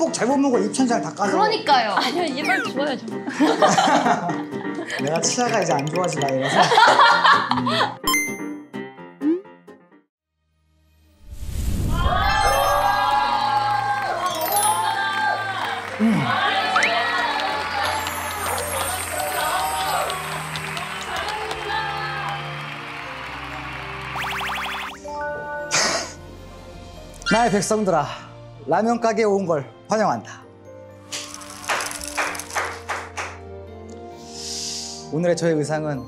꼭 잘못 먹어 입천장 다 까져. 그러니까요. 아니요, 이발 좋아요, 저. 내가 치아가 이제 안 좋아질 나이라서. 나의 백성들아, 라면 가게에 온 걸 환영한다. 오늘의 저의 의상은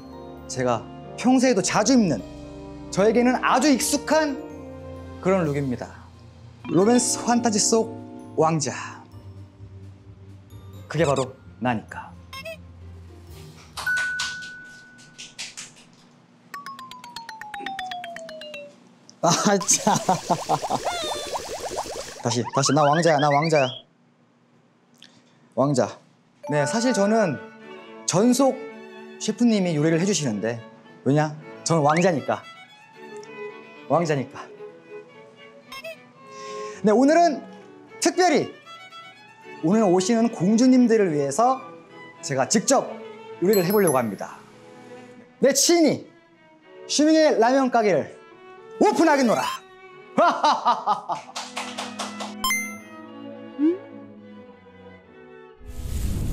제가 평소에도 자주 입는, 저에게는 아주 익숙한 그런 룩입니다. 로맨스 판타지 속 왕자. 그게 바로 나니까. 아, 참. 다시 나 왕자야, 나 왕자야. 왕자. 네, 사실 저는 전속 셰프님이 요리를 해주시는데, 왜냐? 저는 왕자니까. 왕자니까. 네, 오늘은 특별히 오늘 오시는 공주님들을 위해서 제가 직접 요리를 해보려고 합니다. 내 친히 슈밍의 라면 가게를 오픈하겠노라.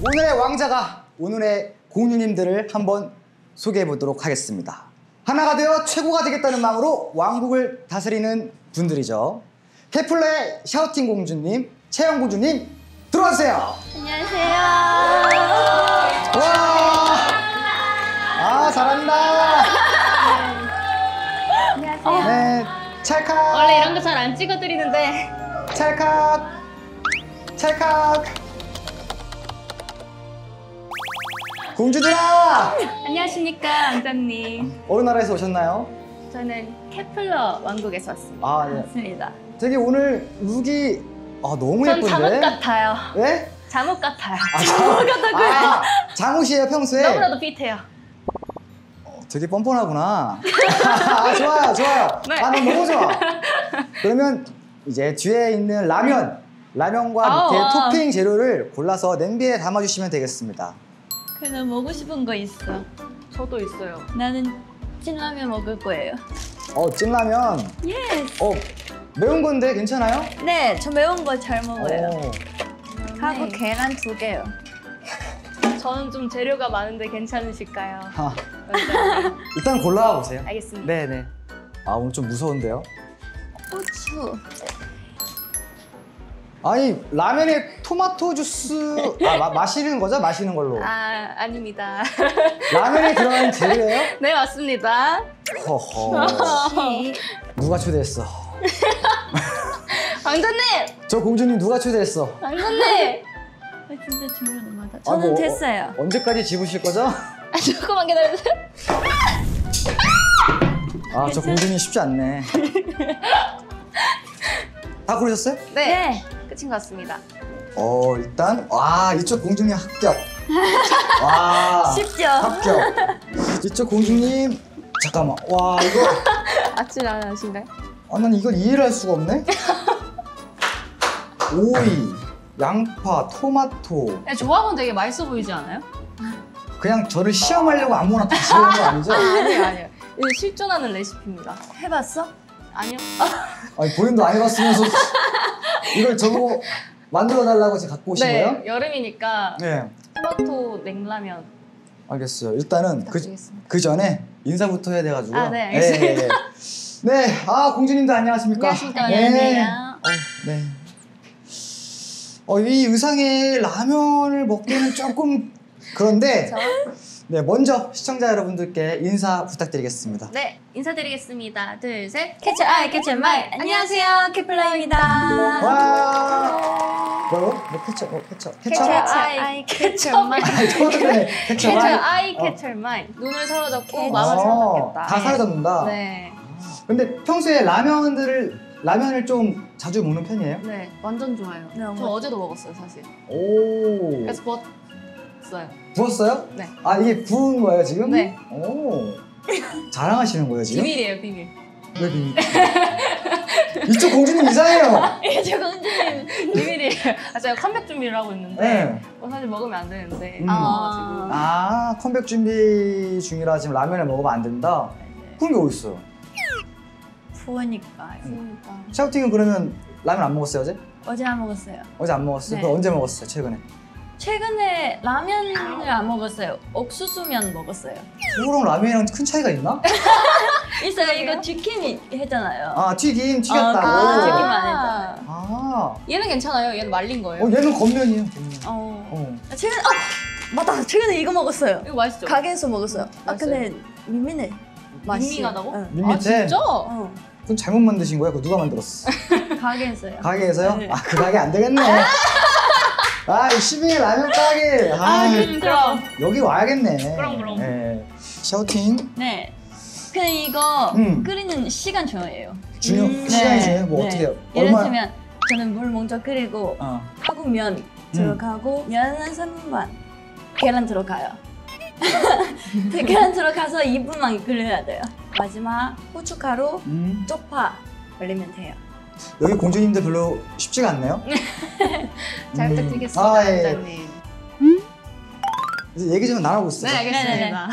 오늘의 왕자가 오늘의 공주님들을 한번 소개해 보도록 하겠습니다. 하나가 되어 최고가 되겠다는 마음으로 왕국을 다스리는 분들이죠. 케플러의 샤우팅 공주님, 채영 공주님 들어와주세요. 안녕하세요. 와, 아 잘한다. 안녕하세요. 네, 찰칵. 원래 이런 거 잘 안 찍어드리는데. 찰칵. 찰칵. 공주들아! 안녕하십니까, 왕자님. 어느 나라에서 오셨나요? 저는 케플러 왕국에서 왔습니다. 아, 네. 맞습니다. 되게 오늘 룩이 너무 전 예쁜데? 잠옷 같아요. 네? 잠옷 같아요. 잠옷 같다고요? 잠옷이에요, 평소에? 너무나도 핏해요. 되게 뻔뻔하구나. 아, 좋아요, 좋아요. 네. 아, 너무 좋아. 그러면 이제 뒤에 있는 라면과 밑에 토핑 재료를 골라서 냄비에 담아주시면 되겠습니다. 그냥 먹고 싶은 거 있어. 저도 있어요. 나는 찐라면 먹을 거예요. 찐라면. 예스. 매운 건데 괜찮아요? 네, 저 매운 거 잘 먹어요. 하고 네. 계란 2개요. 저는 좀 재료가 많은데 괜찮으실까요? 아, 왕자님. 일단 골라와 보세요. 알겠습니다. 네네. 아, 오늘 좀 무서운데요? 고추. 아니, 라면에 토마토 주스 마시는 거죠? 마시는 걸로. 아, 아닙니다. 라면에 들어간 재료예요? 네, 맞습니다. 허허. 누가 초대했어? 왕자님! 저 공주님 누가 초대했어? 왕자님! 진짜 중요한 맞아. 저는 됐어요. 언제까지 집으실 거죠? 조금만 기다려주세요. 아, 저 공주님 쉽지 않네. 다 고르셨어요? 네. 끝인 것 같습니다. 일단 이쪽 공주님 합격. 와, 쉽죠? 합격. 이쪽 공주님 잠깐만. 와, 이거 아찔 안 하신가요? 난 이걸 이해를 할 수가 없네. 오이, 양파, 토마토. 조합은 되게 맛있어 보이지 않아요? 그냥 저를 시험하려고 아무거나 다 집어넣은 거 아니죠? 아니에요. 이거 실존하는 레시피입니다. 해봤어? 아니요. 아니, 본인도 안 해봤으면서 이걸 저보고 만들어달라고 제가 갖고 오신 거예요? 네, 여름이니까 네. 토마토 냉라면. 알겠어요. 일단은 부탁드리겠습니다. 그 전에 인사부터 해야 돼가지고. 아, 네, 알겠습니다. 네, 공주님도 안녕하십니까? 안녕하십니까? 네. 안녕하세요. 네. 이 의상에 라면을 먹기는 조금 그런데. 네, 먼저 시청자 여러분들께 인사 부탁드리겠습니다. 네, 인사드리겠습니다. 둘, 셋. 캐쳐 아이, 캐쳐 마이. 안녕하세요, 케플러입니다. 와. 뭐요? 캐쳐 캐쳐 아이, 캐쳐 마이. 캐쳐 캐쳐 마이. 아이 캐쳐 마이. 눈을 사로잡고 캐쳐. 마음을 사로잡겠다. 다 사로잡는다. 네. 근데 평소에 라면을 좀 자주 먹는 편이에요? 네, 완전 좋아요. 네, 저 어제도 먹었어요, 사실. 오. 그래서 부었어요. 부었어요? 네. 이게 부은 거예요, 지금? 네. 오. 자랑하시는 거예요, 지금? 비밀이에요, 비밀. 왜 비밀? 이쪽 공주님 이상해요. 저 공주님. 비밀이에요. 아, 제가 컴백 준비를 하고 있는데 네. 사실 먹으면 안 되는데 아. 먹어가지고 컴백 준비 중이라 지금 라면을 먹으면 안 된다? 그런 게 어딨어요? 부으니까요. 그러니까. 샤우팅은 그러면 라면 안 먹었어요 어제? 어제 안 먹었어요. 어제 안 먹었어요? 네. 그럼 언제 먹었어요 최근에? 최근에 라면을 안 먹었어요. 옥수수면 먹었어요. 그거랑 라면이랑 큰 차이가 있나? 있어요. 이거 튀김이 했잖아요. 아 튀김 튀겼다고? 그거 튀김 아. 안 했잖아요. 아. 얘는 괜찮아요. 얘는 말린 거예요. 얘는 겉면이에요 겉면. 최근 맞다. 최근에 이거 먹었어요. 이거 맛있죠? 가게에서 먹었어요. 아 맛있어요? 근데 밋밋해. 맛이. 밍밍하다고? 응. 밋밋해? 아 진짜? 그럼 잘못 만드신 거야? 그거 누가 만들었어? 가게에서요. 가게에서요? 네. 아 그 가게 안 되겠네. 아, 이 12일 라면 가게. 아, 그럼. 여기 와야겠네. 그럼. 네. 샤우팅 네. 근데 이거 음. 끓이는 시간 중요해요. 시간이 네. 중요해요? 뭐 네. 어떻게 해요? 예를 들면 저는 물 먼저 끓이고 하고 면 들어가고 면은 3분 계란 들어가요. 계란 들어가서 2분만 끓여야 돼요. 마지막 후춧가루, 쪽파 올리면 돼요. 여기 공주님들 별로 쉽지가 않네요. 잘 부탁드리겠습니다, 아, 예. 원장님. 이제 얘기 좀 나눠보시죠. 네, 알겠습니다.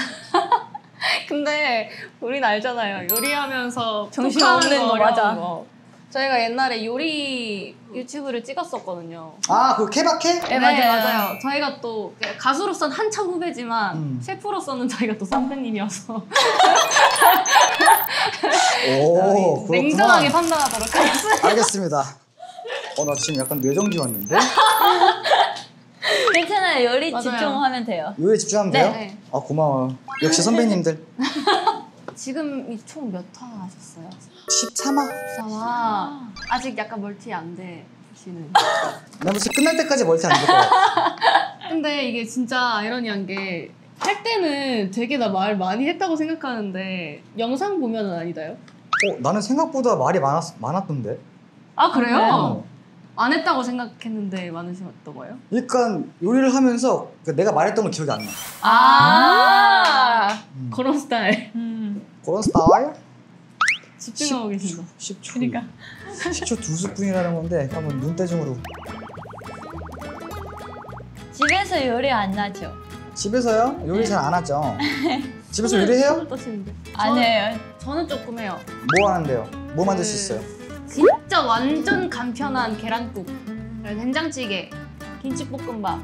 근데 우린 알잖아요. 요리하면서 정신 톡하는 없는 거, 어려운 맞아. 거. 저희가 옛날에 요리 유튜브를 찍었었거든요. 아, 그 케바케? 네, 맞아요. 저희가 또 가수로서는 한참 후배지만 셰프로서는 저희가 또 선배님이어서 오, 그렇구나. 냉정하게 판단하도록 하겠습니다. 알겠습니다. 나 지금 약간 뇌정지 왔는데? 괜찮아요. 요리 맞아요. 집중하면 돼요. 요리에 집중하면 돼요? 네. 아, 고마워요. 역시 선배님들. 지금 총 몇 화 하셨어요? 13화? 14화. 아직 약간 멀티 안 되시는. 나 벌써 끝날 때까지 멀티 안 될 거야. 근데 이게 진짜 아이러니한 게 할 때는 되게 나 말 많이 했다고 생각하는데 영상 보면은 아니다요? 나는 생각보다 말이 많았던데? 아 그래요? 어. 안 했다고 생각했는데 많으셨던 거예요? 그러니까 요리를 하면서 내가 말했던 건 기억이 안 나. 아 그런 스타일. 그런 스타일? 집중하고 계신다. 10초. 그러니까. 식초 2스푼이라는 건데 한번 눈대중으로. 집에서 요리 안 나죠? 집에서요? 요리 잘 안 하죠? 집에서 요리해요? 손을 떠시는데. 안 해요. 저는 조금 해요. 뭐 하는데요? 뭐 만들 수 있어요? 진짜 완전 간편한 계란국, 된장찌개, 김치볶음밥,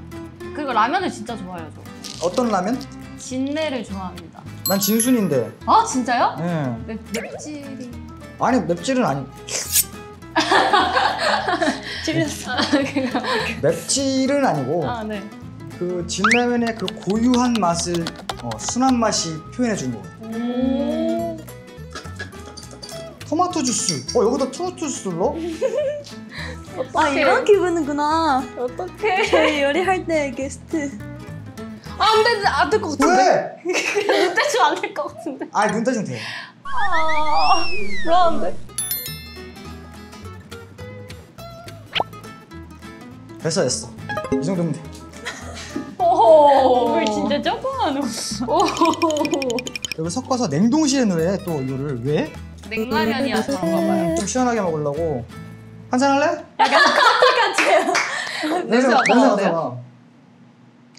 그리고 라면을 진짜 좋아해요. 저 어떤 라면? 진내를 좋아합니다. 난 진순인데. 아 진짜요? 예. 맵찔이. 아니 맵찔은 아니. 찔렸어. 맵찔은 아니고 아 네. 그 진라면의 그 고유한 맛을 순한 맛이 표현해 준 거. 토마토 주스. 여기다 토마토 주스를 넣어? 아 이런 기분이구나. 어떡해? 저희 요리할 때 게스트. 안될 것 같은데. 왜? 눈대중 안될 것 같은데. 아 눈대중 돼. 불안한데. 됐어. 이 정도면 돼. 오호. 물 진짜 조그만 거. 오호. 여기 섞어서 냉동실에 넣어 또 이거를 왜? 냉라면이어서 그런가 봐요. 좀 시원하게 먹으려고. 한잔 할래? 같아요. 냄새 어떤데요? 맡아봐.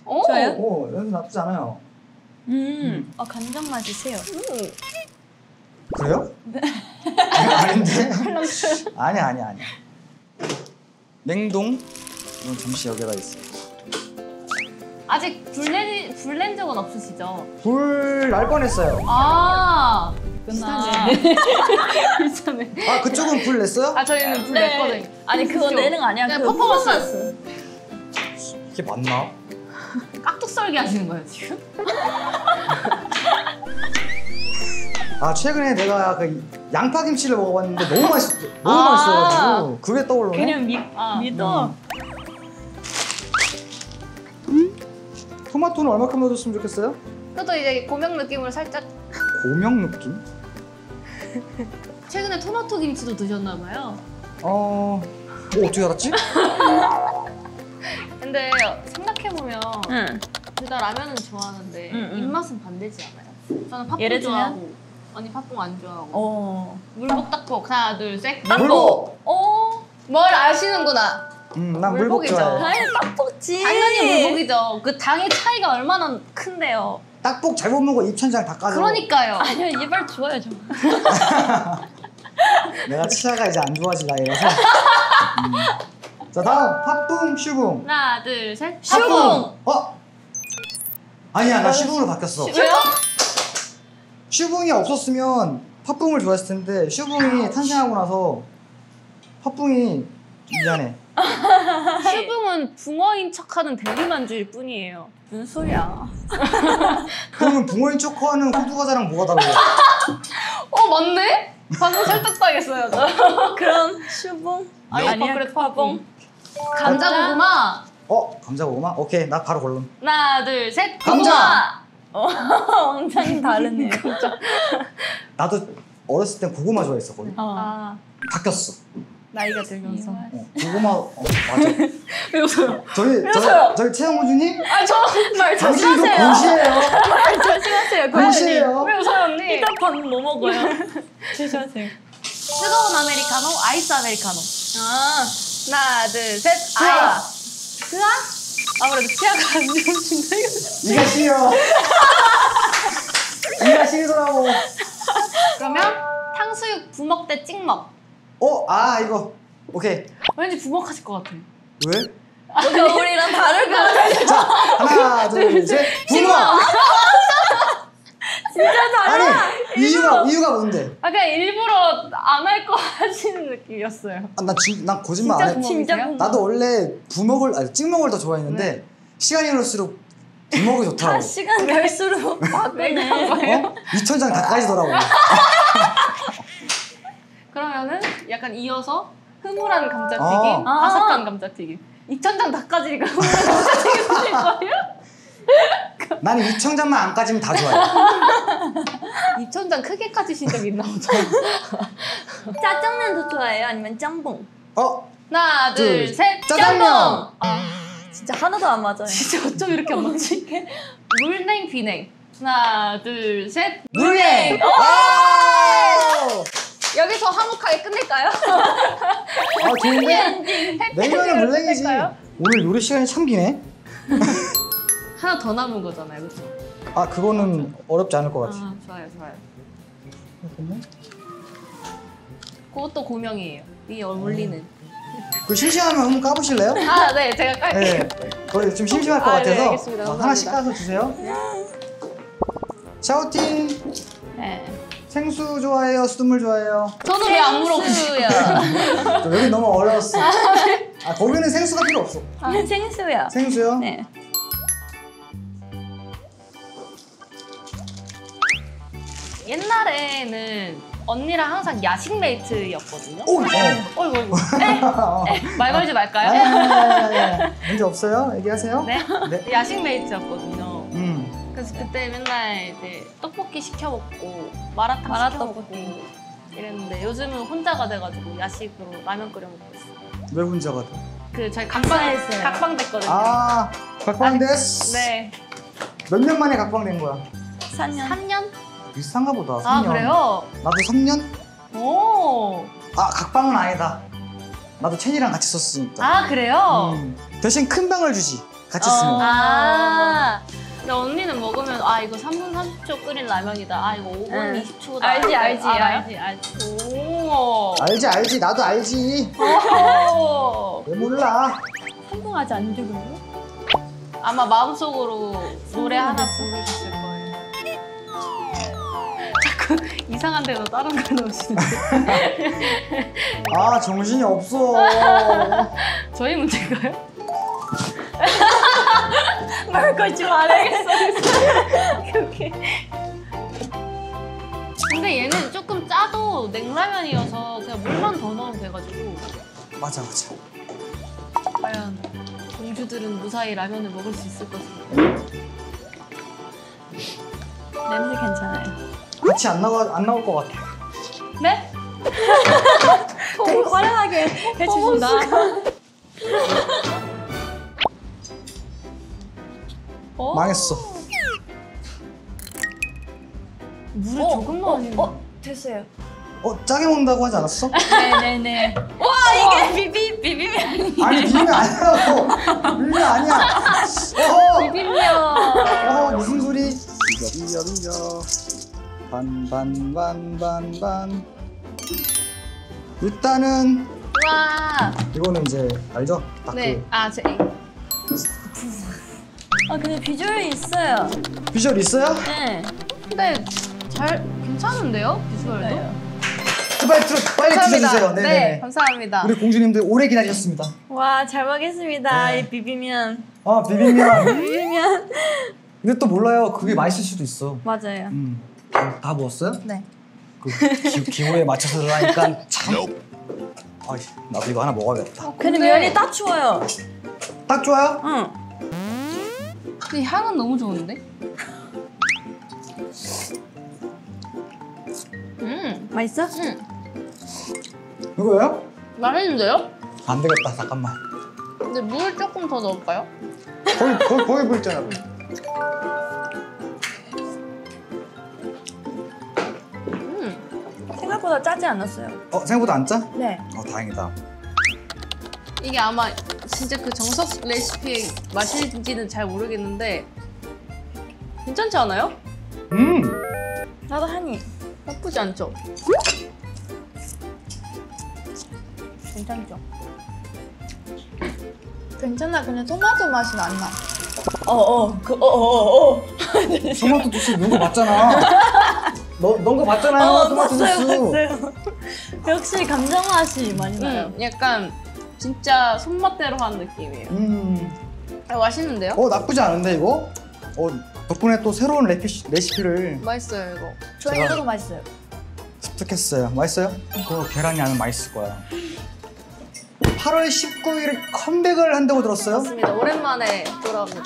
오. 저요? 냄새 나쁘지 않아요. 간장 맞으세요. 그래요? 아닌데? 아니야. 냉동? 이건 잠시 여기다 있어. 아직 불낸 적은 없으시죠? 불 날 뻔했어요. 아. 끝나. 비슷하네. 아 그쪽은 불 냈어요? 아 저희는 불 네. 냈거든요. 아니 그거 내는 거 아니야. 그냥 그거 퍼포먼스. 이게 맞나? 깍둑썰기 하시는 거예요 지금? 아 최근에 내가 그 양파김치를 먹어봤는데 너무 맛있어가지고 그게 떠오르네. 그냥 믿어. 토마토는 얼마큼 넣어줬으면 좋겠어요? 그것도 이제 고명 느낌으로 살짝. 고명 느낌? 최근에 토마토 김치도 드셨나 봐요. 어떻게 알았지? 근데 생각해보면 응. 둘 다 라면은 좋아하는데 응. 입맛은 반대지 않아요? 저는 팥불 예를 들면? 좋아하고 언니 팥붕 안 좋아하고. 물복 떡볶 하나 둘 셋. 물복. 뭘 아시는구나. 난 물복 물복이죠. 좋아해. 당연히 떡볶지. 당연히 물복이죠. 그 당의 차이가 얼마나 큰데요. 딱복 잘못 먹고 입천장 다 까져. 그러니까요. 아니요 이발 좋아요 저. 내가 치아가 이제 안 좋아질 나이라서. 자 다음 팥붕 슈붕. 하나 둘 셋. 슈붕. 아니야 나 슈붕으로 바뀌었어. 왜요? 슈붕이 없었으면 팥붕을 좋아했을 텐데 슈붕이 탄생하고 나서 팥붕이 미안해. 슈붕은 붕어인 척하는 대리만주일 뿐이에요. 무슨 소리야? 그러면 붕어인 초코하는 호두과자랑 뭐가 다르냐? 맞네? 방금 설득당했어요. 저. 그럼 슈붕? 아니야 그래도 팥붕. 감자 고구마. 감자 고구마? 오케이 나 바로 골룸. 하나 둘 셋. 감자! 왕창이 다르네요. 나도 어렸을 땐 고구마 좋아했었거든. 바뀌었어. 나이가 들면서. 고구마 맞아. 왜 웃어요? 저희 최영우주님 정말 당신도 조심하세요. 고시예요. 조심하세요. 고시예요. 왜 웃어요 언니? 일단 밥 뭐 먹어요? 조심하세요. 뜨거운 아메리카노, 아이스 아메리카노. 하나 둘 셋. 스아. 스아? 아무래도 치아가 안 좋으신데 이거. 이가 싫어. 이가 싫더라고. 그러면 탕수육 부먹 대 찍먹. 이거 오케이. 왠지 부먹하실 것 같아. 왜? 뭔가 우리랑 다를 것 같아. 자 하나 둘 셋. 부먹. 진짜 달라. 아니 이유가 뭔데? 그냥 일부러 안 할 거 하시는 느낌이었어요. 난 거짓말 안 해. 진짜 부먹. 나도 원래 찍먹을 더 좋아했는데 시간이 흐를수록 부먹이 좋더라고. 시간 갈수록 바꾸네. 이천장 다 까지더라고. 그러면은 약간 이어서 흐물한 감자튀김, 바삭한 감자튀김. 이천장 다 까지니까 흐물한 감자튀김 드실 거예요? 나는 이천장만 안 까지면 다 좋아해. 이천장 크게 까지신 적 있나 보죠? 짜장면도 좋아해요? 아니면 짬뽕? 하나 둘 셋. 짜장면. 진짜 하나도 안 맞아요. 진짜 어쩜 이렇게 안 맞지? 물냉 비냉. 하나 둘 셋. 물냉. 여기서 화목하게 끝낼까요? 좋은데? 냉면은 물냉이지. 오늘 요리 시간이 참 기네. 하나 더 남은 거잖아요, 그렇죠? 그거는 어렵지 않을 것 같아. 좋아요. 그것도 고명이에요. 위에 어울리는. 그 심심하면 한번 까보실래요? 네, 제가 깔게요. 네. 거의 좀 심심할 것 네, 같아서 알겠습니다. 하나씩 까서 주세요. 샤오팅. 네. 생수 좋아해요? 수돗물 좋아해요? 저는 왜 안 물어보시고요? 여기 너무 어려웠어. 거기는 생수가 필요 없어. 생수요. 생수요? 네. 옛날에는 언니랑 항상 야식 메이트였거든요. 어이구. 말 걸지 말까요? 문제 없어요? 얘기하세요. 네? 야식 메이트였거든요. 그래서 네. 그때 맨날 이제 떡볶이 시켜 먹고 마라탕 시켜 먹고 이랬는데 요즘은 혼자가 돼가지고 야식으로 라면 끓여 먹고 있어요. 왜 혼자가 돼? 그 저희 입사했어요. 각방 됐거든요. 각방 됐어. 네. 몇 년 만에 각방된 거야? 4년. 3년? 비슷한가 보다. 3년. 그래요? 나도 3년? 오. 각방은 아니다. 나도 채니랑 같이 썼으니까. 그래요? 대신 큰 방을 주지. 같이 쓰면. 근데 언니는 먹으면 이거 3분 30초 끓인 라면이다. 이거 5분 20초다. 알지. 오. 알지. 나도 알지. 왜 몰라. 성공하지 않는 적으로? 아마 마음속으로 노래 하나 부르셨을 거예요. 자꾸 이상한 데로 다른 걸 넣으시는데. 정신이 없어. 저희 문제인가요? 말 걸지 말아야겠어. 오케이. 근데 얘는 조금 짜도 냉라면이어서 그냥 물만 더 넣으면 돼가지고. 맞아. 과연 공주들은 무사히 라면을 먹을 수 있을 것인가? 냄새 괜찮아요. 같이 안 나올 것 같아. 네? 되게 화려하게 해주신다. 망했어. 물을 조금 넣으시는 됐어요. 짜게 먹는다고 하지 않았어? 네네네. 와 이게 비빔면. 아니 비빔면 아니라고. 비빔면 아니야. 어허. 비빔면. 무슨 소리? 비벼. 반. 일단은 와. 이거는 이제 알죠? 딱 네. 근데 비주얼이 있어요. 그 비주얼 있어요? 네. 근데 잘 괜찮은데요? 비주얼도? 빨리 드셔주세요. 네, 감사합니다. 우리 공주님들 오래 기다리셨습니다. 와 잘 먹겠습니다. 네. 이 비빔면. 비빔면. 비빔면. 근데 또 몰라요. 그게 맛있을 수도 있어. 맞아요. 다 먹었어요? 네. 그 기호에 맞춰서 하니까 참. 나도 이거 하나 먹어야겠다. 근데 면이 딱 좋아요. 딱 좋아요? 응. 근데 향은 너무 좋은데? 맛있어? 이거예요? 맛있는데요? 안 되겠다. 잠깐만. 근데 물 조금 더 넣을까요? 거의 보였잖아. 생각보다 짜지 않았어요. 생각보다 안 짜? 네. 다행이다. 이게 아마 진짜 그 정석 레시피의 맛인지는 잘 모르겠는데 괜찮지 않아요? 나도 한 입. 나쁘지 않죠? 괜찮죠? 괜찮아. 근데 토마토 맛은 안 나. 토마토 주스 넣은 거 맞잖아. 넣은 거 맞잖아요. 토마토 주스. 봤어요. 역시 감정 맛이 많이 나요. 약간 진짜 손맛대로 한 느낌이에요. 맛있는데요? 나쁘지 않은데 이거? 덕분에 또 새로운 레시피를 맛있어요 이거. 저희 이거 맛있어요. 습득했어요. 맛있어요? 그거 계란이 아니면 맛있을 거야. 8월 19일에 컴백을 한다고 들었어요? 맞습니다. 오랜만에 돌아옵니다.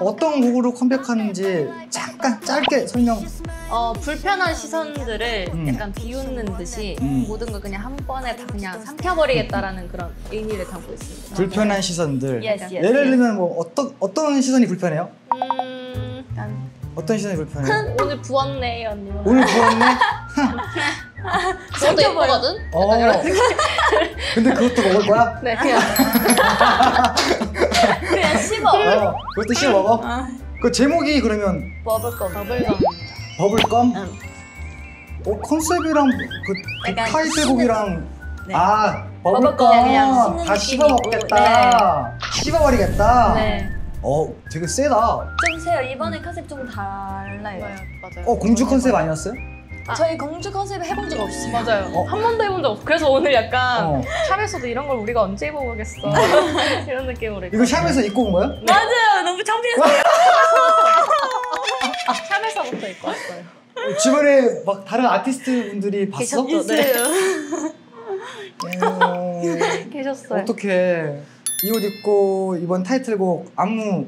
어떤 곡으로 컴백하는지 잠깐 짧게 설명. 불편한 시선들을 약간 비웃는 듯이 모든 걸 그냥 한 번에 다 그냥 삼켜버리겠다라는 그런 의미를 담고 있습니다. 불편한 시선들. Yes, yes, 예를 yes. 들면 뭐 어떤 시선이 불편해요? 약간 어떤 시선이 불편해요? 오늘 부었네 언니. 오늘 부었네? 저도 예쁘거든? 근데 그것도 먹을 거야? 네 그냥 그냥 씹어. 그것도 씹어 먹어? 그 제목이 그러면 버블껌. 버블껌? 컨셉이랑 그 약간 타이틀곡이랑 네. 버블껌 그냥 씹는 다 씹어 느낌이고, 먹겠다. 씹어버리겠다. 네. 되게 세다. 좀 세요. 이번에 컨셉 좀 달라요. 맞아요. 공주 컨셉 아니었어요? 저희 공주 컨셉 해본 적 없어요. 맞아요. 한 번도 해본 적 없어. 그래서 오늘 약간 샵에서도 이런 걸 우리가 언제 입어보겠어. 이런 느낌으로. 이거 샵에서 입고 온 거야? 맞아요. 너무 창피했어요. 샵에서부터 입고 왔어요. 주변에 막 다른 아티스트 분들이 봤어? 계셨죠? 네. 계셨어요. 어떻게 이 옷 입고 이번 타이틀곡 안무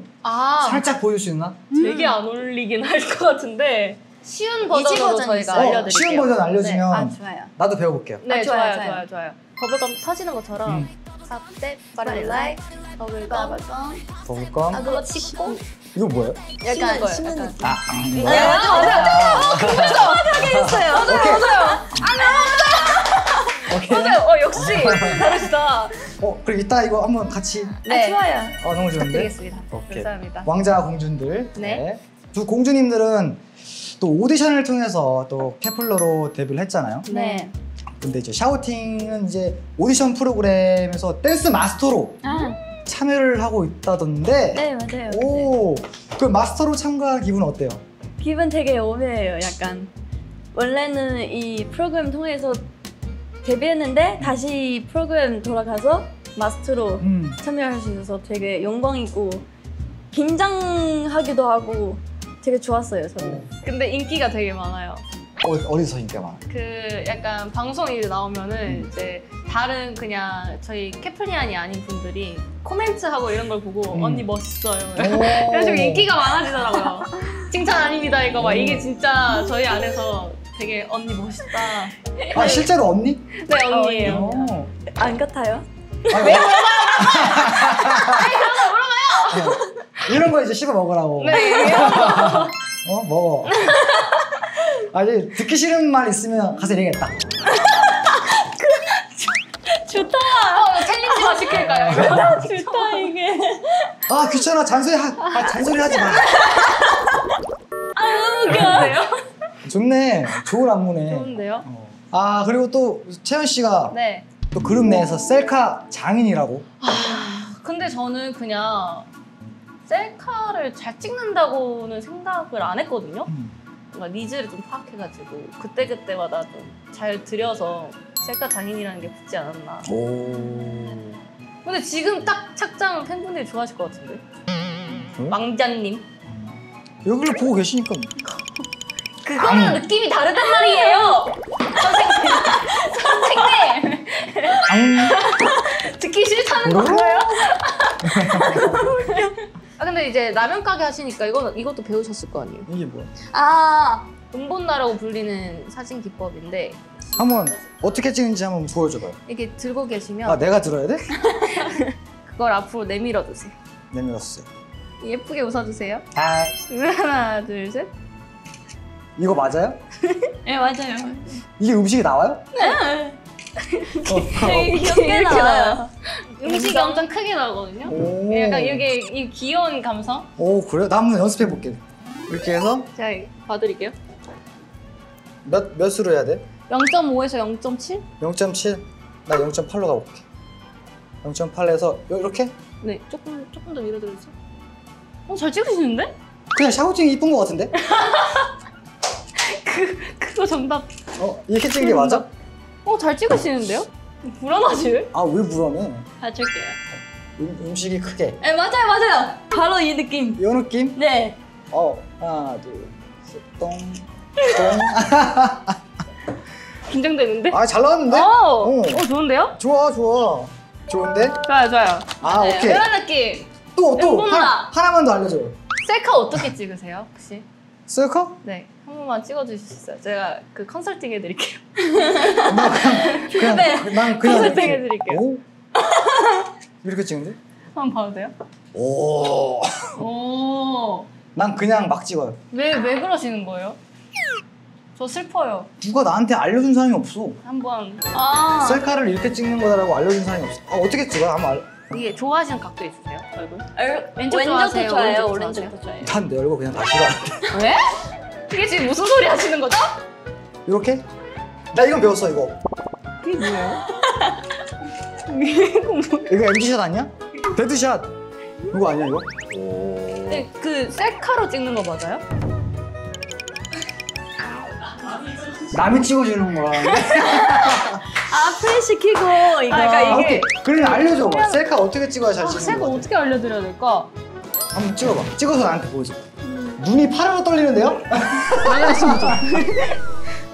살짝 보여줄 수 있나? 되게 안 어울리긴 할 것 같은데 쉬운 버전으로 버전 저희가 있어요. 알려드릴게요. 쉬운 버전 알려주면 좋아요. 나도 배워볼게요. 네, 좋아요, 좋아요, 좋아요. 좋아요. 버블껌 터지는 것처럼 삽대 빠르라이 버블껌 버블껌. 그거 씹고 이거 뭐예요? 약간 씹는 약간 느낌. 맞아요. 있어요. 오케이. 맞아요. 역시 다르시다. 그럼 이따 이거 한번 같이. 네. 좋아요. 너무 좋은데. 부탁드리겠습니다. 오케이. 감사합니다. 왕자 공주들. 네. 두 공주님들은 또 오디션을 통해서 또 케플러로 데뷔를 했잖아요. 네. 근데 이제 샤우팅은 이제 오디션 프로그램에서 댄스 마스터로 참여를 하고 있다던데. 네, 맞아요. 그 마스터로 참가 기분 어때요? 기분 되게 오묘해요. 약간 원래는 이 프로그램 통해서 데뷔했는데 다시 프로그램 돌아가서 마스터로 참여할 수 있어서 되게 영광이고 긴장하기도 하고 되게 좋았어요. 저는. 근데 인기가 되게 많아요. 어디서 인기가 많아? 그 약간 방송이 나오면은 이제 다른 그냥 저희 캐플리안이 아닌 분들이 코멘트하고 이런 걸 보고 언니 멋있어요. 그래서 인기가 많아지더라고요. 칭찬 아닙니다 이거 막 이게 진짜 저희 안에서 되게 언니 멋있다. 실제로 언니? 네 언니예요. 안 같아요? 왜 물어봐요? 이런 거 이제 씹어 먹으라고. 네. 먹어. 아니 듣기 싫은 말 있으면 가서 얘기했다. 좋다. 챌린지만 시킬까요? 이거? 좋다 이게. 아 귀찮아 잔소리 잔소리 하지 마. 좋은데요? 좋네. 좋은 안무네. 좋은데요? 아 그리고 또 채연 씨가 네. 또 그룹 내에서 셀카 장인이라고. 근데 저는 그냥 셀카를 잘 찍는다고는 생각을 안 했거든요. 뭔가 니즈를 좀 파악해가지고 그때그때마다 좀 잘 들여서 셀카 장인이라는 게 붙지 않았나. 오. 근데 지금 딱 착장 팬분들이 좋아하실 것 같은데? 그래? 망자님. 여기를 보고 계시니까. 그거는 느낌이 다르단 말이에요! 선생님! 듣기 싫다는 건가요? 아 근데 이제 라면 가게 하시니까 이것도 배우셨을 거 아니에요? 이게 뭐야? 아 은본나라고 불리는 사진 기법인데 한번 어떻게 찍는지 한번 보여줘봐요. 이렇게 들고 계시면 아 내가 들어야 돼? 그걸 앞으로 내밀어 주세요. 내밀었어요. 예쁘게 웃어주세요. 아 하나, 둘, 셋. 이거 맞아요? 네 맞아요. 이게 음식이 나와요? 귀엽게 나와요. 음식이 엄청 크게 나오거든요. 오. 약간 이게 이 귀여운 감성. 오 그래요? 나 한번 연습해 볼게. 이렇게 해서 제가 봐드릴게요. 몇으로 해야 돼? 0.5에서 0.7? 0.7. 나 0.8로 가볼게. 0.8에서 이렇게? 네, 조금 더 밀어드리죠. 잘 찍으시는데? 그냥 샤오팅이 이쁜 거 같은데? 그거 정답. 이렇게 찍는 게 맞아? 잘 찍으시는데요? 불안하지? 아 왜 불안해? 봐줄게요. 음식이 크게. 네 맞아요. 바로 이 느낌. 이 느낌? 네. 하나 둘 셋 똥. 똥. 긴장되는데? 아 잘 나왔는데? 좋은데요? 좋아. 좋은데? 좋아요. 아 맞아요. 오케이. 이런 느낌. 또 은본나. 하나만 더 알려줘요. 셀카 어떻게 찍으세요, 혹시? 셀카? 네, 한 번만 찍어주실 수 있어요? 제가 그 컨설팅 해드릴게요. 난 그냥 컨설팅 이렇게. 해드릴게요. 오? 이렇게 찍는데? 한번 봐도 돼요? 오. 오. 난 그냥 막 찍어요. 왜 그러시는 거예요? 저 슬퍼요. 누가 나한테 알려준 사람이 없어. 한번 아 셀카를 이렇게 찍는 거다라고 알려준 사람이 없어. 어떻게 찍어? 이게 좋아하시는 각도 있으세요? 얼굴? 왼쪽 왼쪽도 좋아하세요? 좋아요. 오른쪽 오른쪽도 좋아요. 난 내 얼굴 그냥 다 싫어하는데. 왜? 이게 지금 무슨 소리 하시는 거죠? 이렇게? 나 이건 배웠어 이거. 이게 뭐예요? 이거 MG샷 아니야? 데드샷. 이거 아니야 이거? 네, 그 셀카로 찍는 거 맞아요? 남이 찍어주는 거야. 프레시 시키고 이거. 그러니까 이게- 오케이. 그러면 알려줘봐. 셀카 어떻게 찍어야 잘 찍는 셀카 거야? 어떻게 알려드려야 될까? 한번 찍어봐. 찍어서 나한테 보여줘. 눈이 파르르 떨리는데요?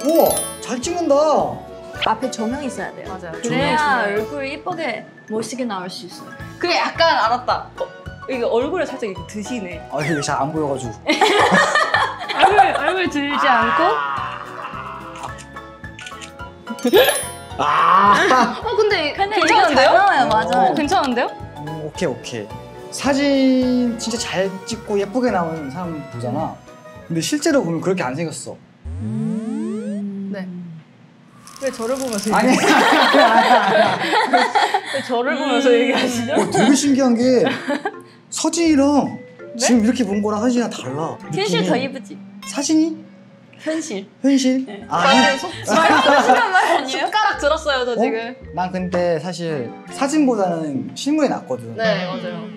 우와, 잘 찍는다. 앞에 조명 있어야 돼요. 맞아요. 그래야 얼굴 이쁘게 멋있게 나올 수 있어요. 그래, 약간 알았다. 이거 얼굴에 살짝 이렇게 드시네. 아, 이게 잘 안 보여가지고. 얼굴 들지 않고? 근데 근데 이거 괜찮은데요? 잘 나와요, 맞아요. 괜찮은데요? 오케이. 사진 진짜 잘 찍고 예쁘게 나오는 사람 보잖아. 근데 실제로 보면 그렇게 안 생겼어. 네. 왜 저를 보면서 아니, 왜 저를 보면서 얘기하시죠? 되게 신기한 게 사진이랑 지금 이렇게 본 거랑 사진이랑 달라. 현실 느낌이. 더 이쁘지? 사진이? 현실. 현실? 네. 아니. 솔직한 말 아니에요? 숟가락 들었어요, 저 지금. 난 근데 사실 사진보다는 실물이 낫거든. 네, 맞아요.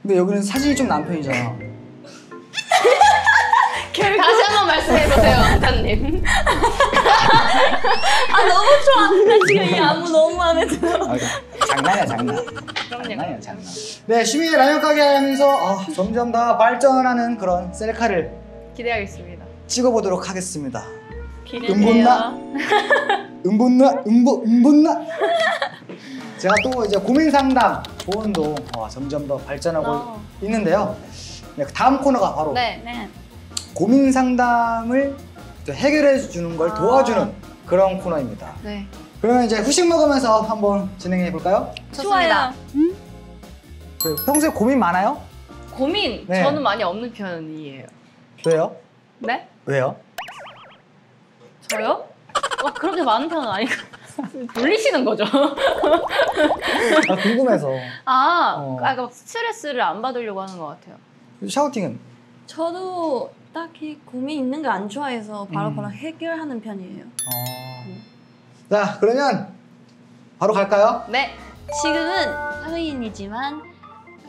근데 여기는 사진이 좀 난 편이잖아. 다시 한번 말씀해주세요, 원타님. 아 너무 좋아. 나 지금 이 안무 너무 마음에 들어. 아, 장난이야 장난. 그럼요. 장난이야 장난. 네, 시민의 라면 가게 하면서 점점 더 발전하는 그런 셀카를 기대하겠습니다. 찍어보도록 하겠습니다. 기대돼요. 은본나. 제가 또 이제 고민 상담 조언도 점점 더 발전하고 있는데요. 네, 다음 코너가 바로 네. 고민 상담을 해결해 주는 걸 도와주는 그런 코너입니다. 네. 그러면 이제 후식 먹으면서 한번 진행해 볼까요? 좋습니다. 평소에 고민 많아요? 고민, 네. 저는 많이 없는 편이에요. 왜요? 네? 왜요? 저요? 그렇게 많은 편은 아니고 놀리시는 거죠? 아, 궁금해서. 그러니까 스트레스를 안 받으려고 하는 것 같아요. 샤우팅은? 저도 딱히 고민 있는 거 안 좋아해서 바로바로 해결하는 편이에요. 자, 그러면 바로 갈까요? 네. 지금은 사회인이지만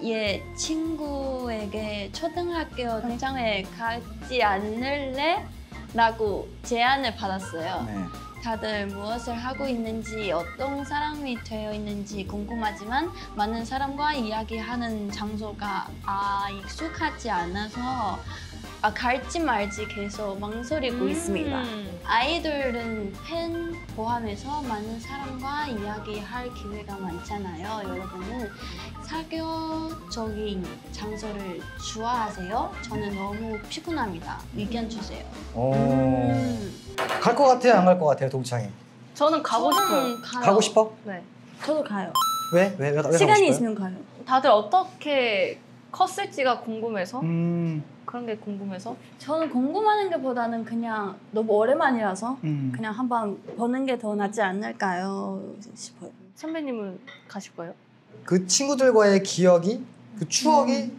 얘 친구에게 초등학교 동창회 가지 않을래? 라고 제안을 받았어요. 네. 다들 무엇을 하고 있는지 어떤 사람이 되어 있는지 궁금하지만 많은 사람과 이야기하는 장소가 익숙하지 않아서 갈지 말지 계속 망설이고 있습니다. 아이돌은 팬 포함해서 많은 사람과 이야기할 기회가 많잖아요. 여러분은 사교적인 장소를 좋아하세요? 저는 너무 피곤합니다. 의견 주세요. 갈 것 같아요? 안 갈 것 같아요? 동창회? 저는 가고 싶어요. 가고 싶어? 네. 저도 가요. 왜 가고 시간이 싶어요? 있으면 가요. 다들 어떻게 컸을지가 궁금해서 그런 게 궁금해서 저는 궁금하는 것보다는 그냥 너무 오랜만이라서 그냥 한번 보는 게 더 낫지 않을까요 싶어요. 선배님은 가실 거예요? 그 친구들과의 기억이, 그 추억이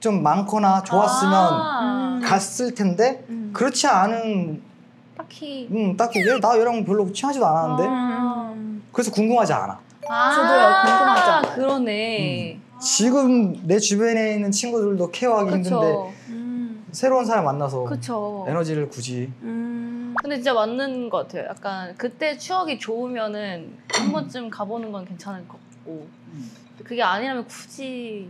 좀 많거나 좋았으면 갔을 텐데 그렇지 않은 딱히 딱히 나 얘랑 별로 친하지도 않았는데 그래서 궁금하지 않아. 저도요, 궁금하죠. 그러네. 지금 내 주변에 있는 친구들도 케어하기 힘든데 그쵸. 새로운 사람 만나서 그쵸. 에너지를 굳이 근데 진짜 맞는 것 같아요. 약간 그때 추억이 좋으면은 한 번쯤 가보는 건 괜찮을 것 같고 그게 아니라면 굳이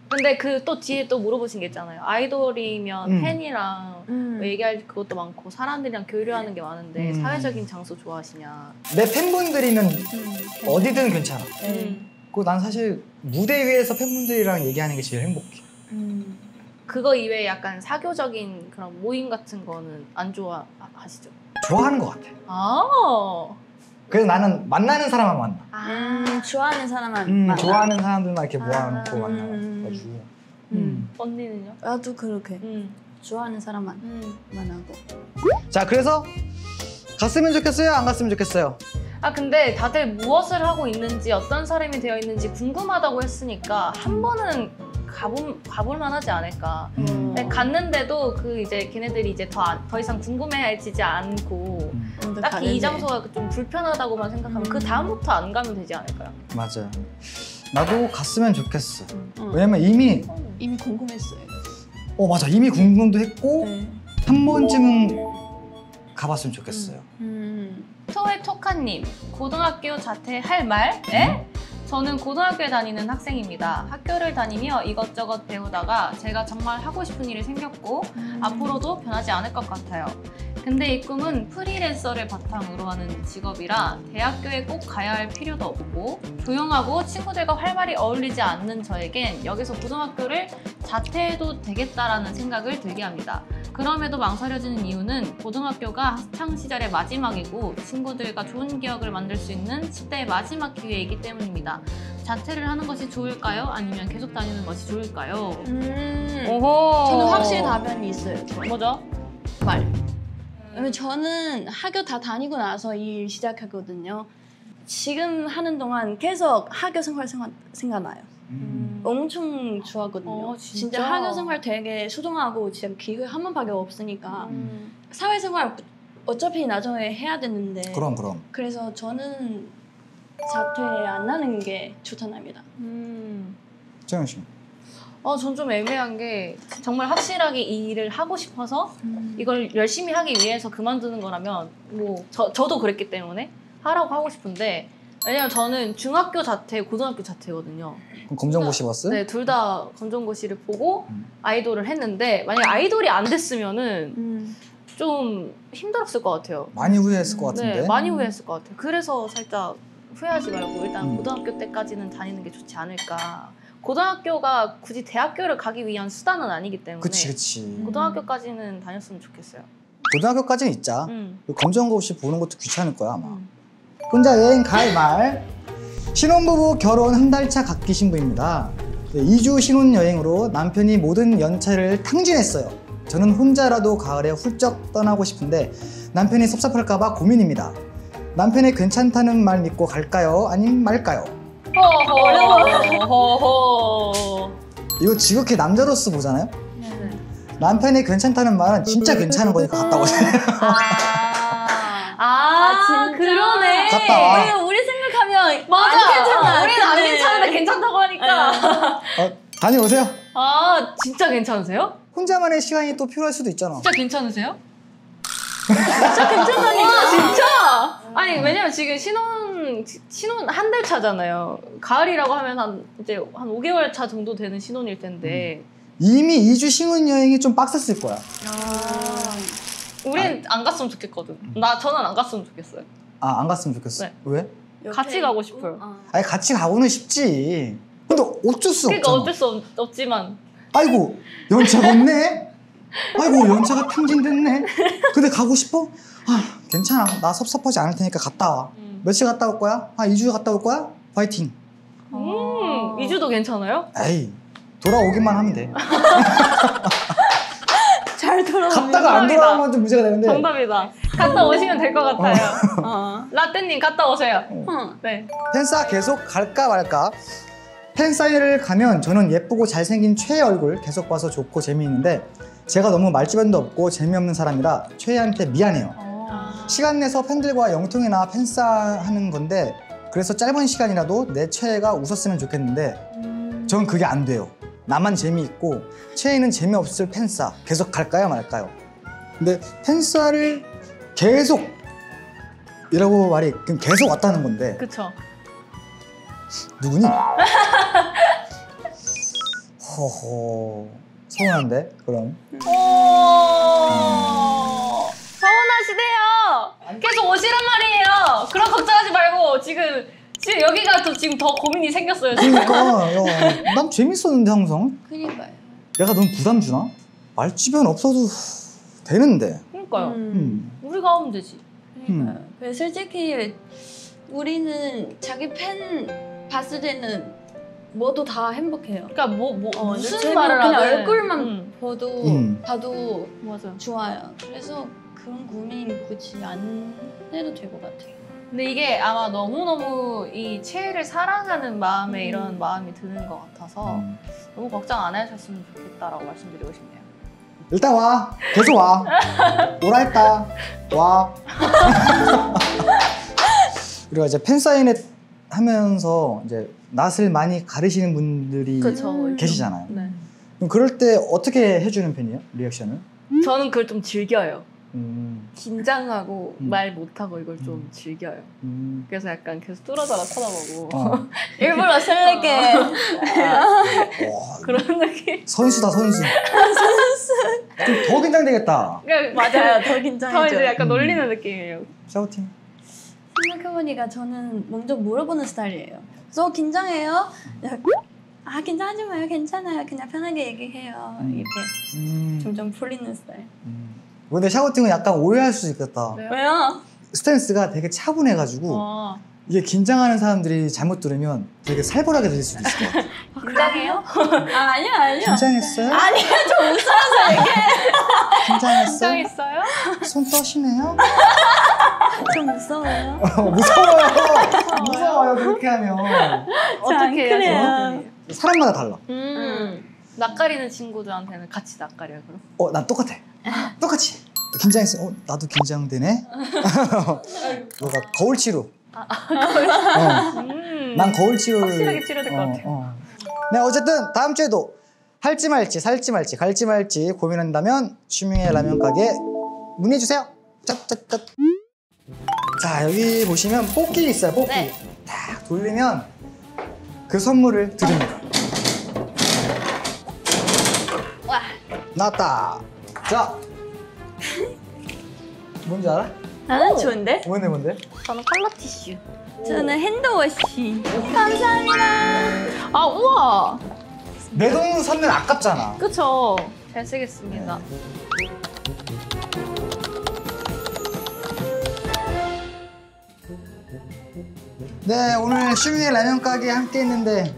근데 그 또 뒤에 또 물어보신 게 있잖아요. 아이돌이면 팬이랑 뭐 얘기할 그것도 많고 사람들이랑 교류하는 게 많은데 사회적인 장소 좋아하시냐. 내 팬분들이면 어디든 괜찮아. 그리고 난 사실 무대 위에서 팬분들이랑 얘기하는 게 제일 행복해. 그거 이외에 약간 사교적인 그런 모임 같은 거는 안 좋아하시죠? 좋아하는 것 같아. 그래서 나는 만나는 사람만 만나. 좋아하는 사람만 만나. 좋아하는 사람들만 이렇게 모아놓고 만나가지고. 언니는요? 나도 그렇게 좋아하는 사람만 만나고. 자, 그래서 갔으면 좋겠어요? 안 갔으면 좋겠어요? 근데 다들 무엇을 하고 있는지 어떤 사람이 되어 있는지 궁금하다고 했으니까 한 번은 가볼 만하지 않을까. 근데 갔는데도 이제 걔네들이 이제 더 이상 궁금해하지 않고 딱히 이 장소가 좀 불편하다고만 생각하면 그 다음부터 안 가면 되지 않을까요? 맞아요. 나도 갔으면 좋겠어. 왜냐면 이미 궁금했어요. 맞아. 이미 궁금도 했고 네. 한 번쯤은 가봤으면 좋겠어요. 토의 토카님, 고등학교 자퇴할 말? 에? 저는 고등학교에 다니는 학생입니다. 학교를 다니며 이것저것 배우다가 제가 정말 하고 싶은 일이 생겼고 앞으로도 변하지 않을 것 같아요. 근데 이 꿈은 프리랜서를 바탕으로 하는 직업이라 대학교에 꼭 가야 할 필요도 없고 조용하고 친구들과 활발히 어울리지 않는 저에겐 여기서 고등학교를 자퇴해도 되겠다라는 생각을 들게 합니다. 그럼에도 망설여지는 이유는 고등학교가 학창시절의 마지막이고 친구들과 좋은 기억을 만들 수 있는 10대의 마지막 기회이기 때문입니다. 자퇴를 하는 것이 좋을까요? 아니면 계속 다니는 것이 좋을까요? 오호. 저는 확실히 답변이 있어요. 뭐죠? 말. 왜냐면 저는 학교 다 다니고 나서 일 시작하거든요. 지금 하는 동안 계속 학교 생활 생각나요. 엄청 좋아하거든요. 진짜 학교 생활 되게 수동하고 진짜 기회 한 번밖에 없으니까 사회생활 어차피 나중에 해야 되는데 그럼. 그래서 저는 자퇴 안 하는 게 추천합니다. 정현 씨. 전 좀 애매한 게 정말 확실하게 이 일을 하고 싶어서 이걸 열심히 하기 위해서 그만두는 거라면 뭐 저도 그랬기 때문에 하라고 하고 싶은데 왜냐면 저는 중학교 자퇴, 고등학교 자퇴거든요. 그럼 검정고시 봤어요? 네, 둘 다 검정고시를 보고 아이돌을 했는데 만약에 아이돌이 안 됐으면은 좀 힘들었을 것 같아요. 많이 후회했을 것 같은데. 네, 많이 후회했을 것 같아요. 그래서 살짝 후회하지 말고 일단 고등학교 때까지는 다니는 게 좋지 않을까. 고등학교가 굳이 대학교를 가기 위한 수단은 아니기 때문에 그치. 고등학교까지는 다녔으면 좋겠어요. 고등학교까지는 있자. 검정고시 보는 것도 귀찮을 거야 아마. 혼자 여행 갈 말. 신혼부부 결혼 한 달 차 갓기 신부입니다. 2주 신혼여행으로 남편이 모든 연차를 탕진했어요. 저는 혼자라도 가을에 훌쩍 떠나고 싶은데 남편이 섭섭할까봐 고민입니다. 남편의 괜찮다는 말 믿고 갈까요? 아님 말까요? 허허. 이거 지극히 남자로서 보잖아요? 네. 남편이 괜찮다는 말은 진짜 괜찮은 거니까 갔다 오세요. 진짜? 그러네. 갔다 와. 우리 생각하면 맞아. 안 괜찮아. 우리는 안 괜찮은데 괜찮다고 하니까. 다녀오세요. 진짜 괜찮으세요? 혼자만의 시간이 또 필요할 수도 있잖아. 진짜 괜찮으세요? 진짜 괜찮다니까. 진짜. 아니 왜냐면 지금 신혼 한 달 차잖아요. 가을이라고 하면 이제 한 5개월 차 정도 되는 신혼일 텐데. 이미 2주 신혼여행이 좀 빡셌을 거야. 우린 안 갔으면 좋겠거든. 저는 안 갔으면 좋겠어요. 안 갔으면 좋겠어. 네. 왜? 같이 가고 싶어요. 아니 같이 가고는 싶지. 근데 어쩔 수 그러니까 없잖아. 어쩔 수 없지만. 아이고 연차가 없네. 아이고 연차가 탕진됐네. 근데 가고 싶어? 괜찮아. 나 섭섭하지 않을 테니까 갔다 와. 며칠 갔다 올 거야? 2주 갔다 올 거야? 파이팅. 2주도 괜찮아요? 에이 돌아오기만 하면 돼. 잘 돌아오면 갔다가 안 돌아오면 좀 문제가 되는데. 정답이다. 갔다 오시면 될 것 같아요. 라떼님 갔다 오세요. 네. 팬싸 계속 갈까 말까? 팬사인회를 가면 저는 예쁘고 잘생긴 최애 얼굴 계속 봐서 좋고 재미있는데 제가 너무 말주변도 없고 재미없는 사람이라 최애한테 미안해요. 시간 내서 팬들과 영통이나 팬싸하는 건데 그래서 짧은 시간이라도 내 최애가 웃었으면 좋겠는데 전 그게 안 돼요. 나만 재미있고 최애는 재미없을 팬싸 계속 갈까요 말까요? 근데 팬싸를 계속 이라고 말이 그럼 계속 왔다는 건데 그쵸. 누구니? 허허 서운한데 그럼 서운하시대요. 계속 오시란 말이에요. 그럼 걱정하지 말고 지금 여기가 지금 더 고민이 생겼어요. 지금. 그러니까 난 재밌었는데 항상 그니까요. 내가 너무 부담 주나? 말주변 없어도 되는데 그러니까요. 우리가 하면 되지. 그러니까요. 그래서 솔직히 우리는 자기 팬 봤을 때는 뭐도 다 행복해요. 그러니까 무슨 재밌고 말을 그냥 하든 얼굴만 봐도 맞아. 좋아요. 그래서 그런 고민 굳이 안 해도 될 것 같아요. 근데 이게 아마 너무너무 이 최애를 사랑하는 마음에 이런 마음이 드는 것 같아서 너무 걱정 안 하셨으면 좋겠다라고 말씀드리고 싶네요. 일단 와 계속 와 오라 했다 와. 그리고 이제 팬사인회 하면서 이제 낯을 많이 가리시는 분들이 그쵸. 계시잖아요. 네. 그럼 그럴 때 어떻게 해주는 편이에요? 리액션을? 저는 그걸 좀 즐겨요. 긴장하고 음. 말 못하고 이걸 좀 즐겨요. 그래서 약간 계속 뚫어져라 쳐다보고 일부러 설레게. 와, 그런 느낌. 선수다 선수. 좀 더 긴장되겠다. 그러니까 맞아요. 더 더 긴장이죠. 이제 약간 놀리는 느낌이에요. 샤우팅. 생각해보니까 저는 먼저 물어보는 스타일이에요. 저 긴장해요? 긴장하지 마요. 괜찮아요. 그냥 편하게 얘기해요. 이렇게 점점 풀리는 스타일. 근데 샤우팅은 약간 오해할 수 있겠다. 네. 왜요? 스탠스가 되게 차분해가지고 이게 긴장하는 사람들이 잘못 들으면 되게 살벌하게 들릴 수도 있을 것 같아. 긴장해요? 아니요. 긴장했어요? 아니요. 저 웃어서 얘기해. 긴장했어? 긴장했어요? 손 떠시네요? 좀 무서워요. 무서워요 그렇게 하면. 어떻게 해야죠? 사람마다 달라. 낯가리는 친구들한테는 같이 낯가려요 그럼? 나 똑같아. 똑같이. 긴장했어. 나도 긴장되네. 너가 거울치료. 난 거울치료를 확실하게 치료될 것 같아요. 네, 어쨌든 다음 주에도 할지 말지 살지 말지 갈지 말지 고민한다면 슈밍의 라면 가게 문의해 주세요. 짭짭짭. 자, 여기 보시면 뽑기 있어요. 뽑기. 네. 딱 돌리면 그 선물을 드립니다. 와. 나왔다. 자, 뭔지 알아? 나는 좋은데? 뭔데? 저는 컬러 티슈. 저는 핸드워시. 감사합니다. 우와. 내 돈으로 샀면 아깝잖아. 그쵸. 잘 쓰겠습니다. 네, 오늘 슈밍의 라면 가게 함께 했는데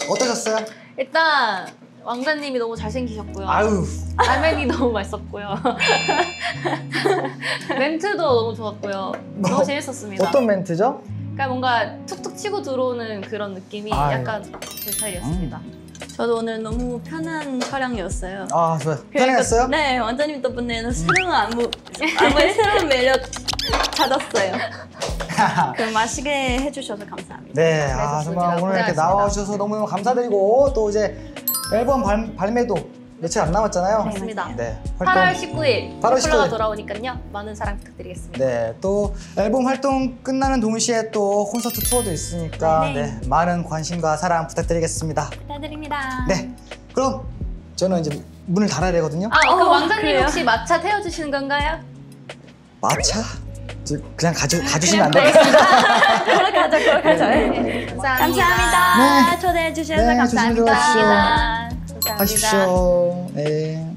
어떠셨어요? 일단 왕자님이 너무 잘생기셨고요. 아유. 라면이 너무 맛있었고요. 멘트도 너무 좋았고요. 너무 재밌었습니다. 어떤 멘트죠? 그러니까 뭔가 툭툭 치고 들어오는 그런 느낌이 아유. 약간 제 스타일이었습니다. 저도 오늘 너무 편한 촬영이었어요. 아, 좋아요. 편했어요? 네, 원장님 덕분에 새로운 안무의 새로운 매력 찾았어요. 그 맛있게 해주셔서 감사합니다. 네, 좋습니다. 정말 오늘 이렇게 고생하셨습니다. 나와주셔서 너무너무 감사드리고 또 이제 앨범 발매도 며칠 안 남았잖아요. 맞습니다. 네, 8월 19일 8월 19일. 콜라가 돌아오니까요. 많은 사랑 부탁드리겠습니다. 네, 또 앨범 활동 끝나는 동시에 또 콘서트 투어도 있으니까 네. 네, 많은 관심과 사랑 부탁드리겠습니다. 부탁드립니다. 네, 그럼 저는 이제 문을 닫아야 되거든요. 그럼 왕자님 그래요? 혹시 마차 태워주시는 건가요? 마차? 그냥 가주시면 안 돼요? 걸어가자, 걸어가자. 감사합니다. 네. 초대해 주셔서 네, 조심히 들어가십시오. 감사합니다. 하십시오. 네.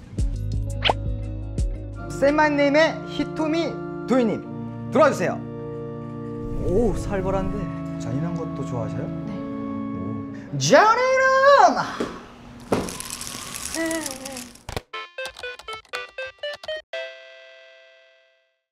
쌤마님의 히토미 도희님 들어와주세요. 오, 살벌한데 잔인한 것도 좋아하세요? 네. 잔인한!